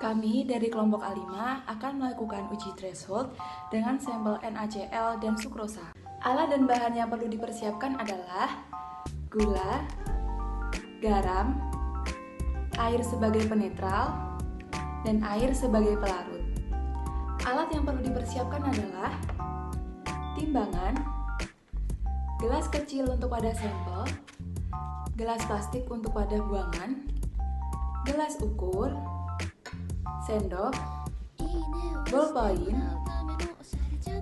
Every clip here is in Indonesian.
Kami dari kelompok A5 akan melakukan uji threshold dengan sampel NaCl dan sukrosa. Alat dan bahan yang perlu dipersiapkan adalah gula, garam, air sebagai penetral, dan air sebagai pelarut. Alat yang perlu dipersiapkan adalah timbangan, gelas kecil untuk wadah sampel, gelas plastik untuk wadah buangan, gelas ukur, sendok, ballpoint,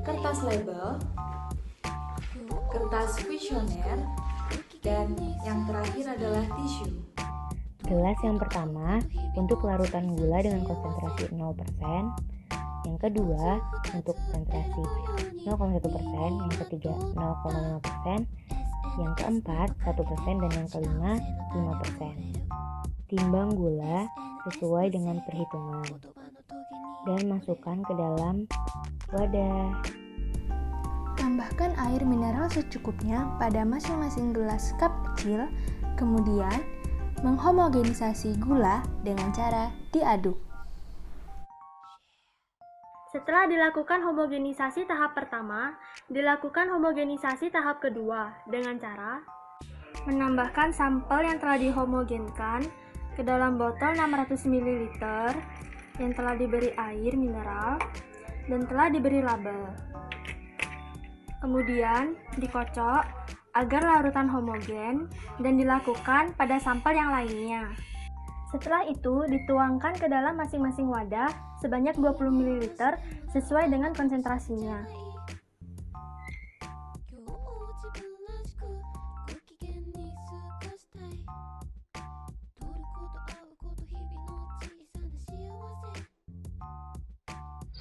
kertas label, kertas kuesioner, dan yang terakhir adalah tisu. Gelas yang pertama untuk larutan gula dengan konsentrasi 0%, yang kedua untuk konsentrasi 0,1%, yang ketiga 0,5%, yang keempat 1%, dan yang kelima 5%. Timbang gula sesuai dengan perhitungan dan masukkan ke dalam wadah. Tambahkan air mineral secukupnya pada masing-masing gelas cup kecil, kemudian menghomogenisasi gula dengan cara diaduk. Setelah dilakukan homogenisasi tahap pertama, dilakukan homogenisasi tahap kedua dengan cara menambahkan sampel yang telah dihomogenkan ke dalam botol 600 ml yang telah diberi air mineral dan telah diberi label. Kemudian dikocok agar larutan homogen dan dilakukan pada sampel yang lainnya. Setelah itu dituangkan ke dalam masing-masing wadah sebanyak 20 ml sesuai dengan konsentrasinya.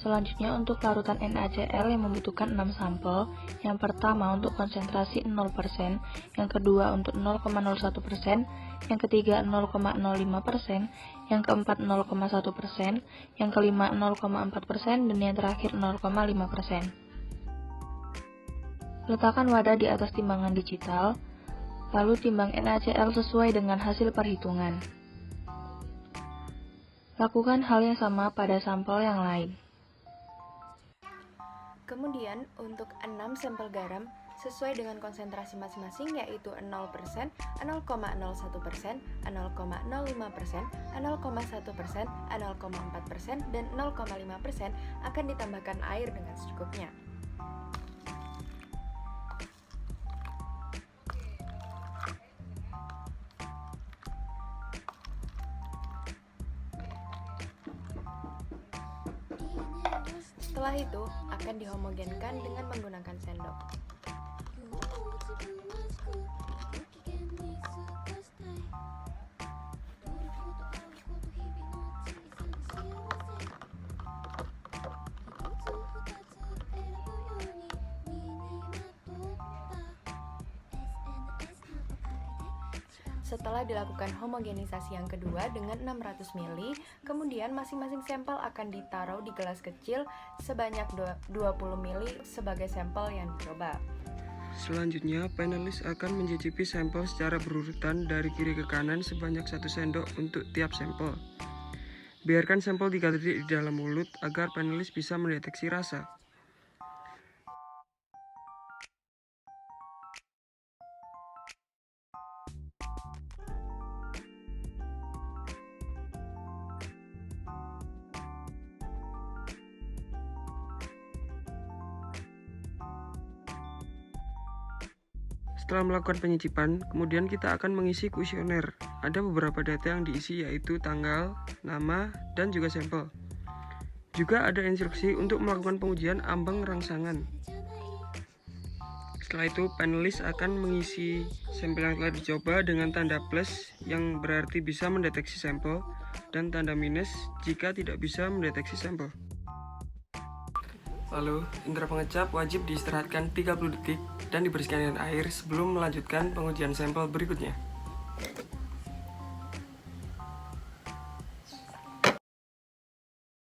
Selanjutnya untuk larutan NaCl yang membutuhkan 6 sampel. Yang pertama untuk konsentrasi 0%, yang kedua untuk 0,01%, yang ketiga 0,05%, yang keempat 0,1%, yang kelima 0,4%, dan yang terakhir 0,5%. Letakkan wadah di atas timbangan digital, lalu timbang NaCl sesuai dengan hasil perhitungan. Lakukan hal yang sama pada sampel yang lain. Kemudian, untuk 6 sampel garam sesuai dengan konsentrasi masing-masing yaitu 0%, 0,01%, 0,05%, 0,1%, 0,4%, dan 0,5% akan ditambahkan air dengan secukupnya. Setelah itu, akan dihomogenkan dengan menggunakan sendok. Setelah dilakukan homogenisasi yang kedua dengan 600 ml, kemudian masing-masing sampel akan ditaruh di gelas kecil sebanyak 20 ml sebagai sampel yang dicoba. Selanjutnya, panelis akan mencicipi sampel secara berurutan dari kiri ke kanan sebanyak 1 sendok untuk tiap sampel. Biarkan sampel 3 detik di dalam mulut agar panelis bisa mendeteksi rasa. Setelah melakukan penyicipan, kemudian kita akan mengisi kuesioner. Ada beberapa data yang diisi yaitu tanggal, nama, dan juga sampel. Juga ada instruksi untuk melakukan pengujian ambang rangsangan. Setelah itu, panelis akan mengisi sampel yang telah dicoba dengan tanda plus yang berarti bisa mendeteksi sampel dan tanda minus jika tidak bisa mendeteksi sampel. Lalu, indera pengecap wajib diistirahatkan 30 detik dan dibersihkan dengan air sebelum melanjutkan pengujian sampel berikutnya.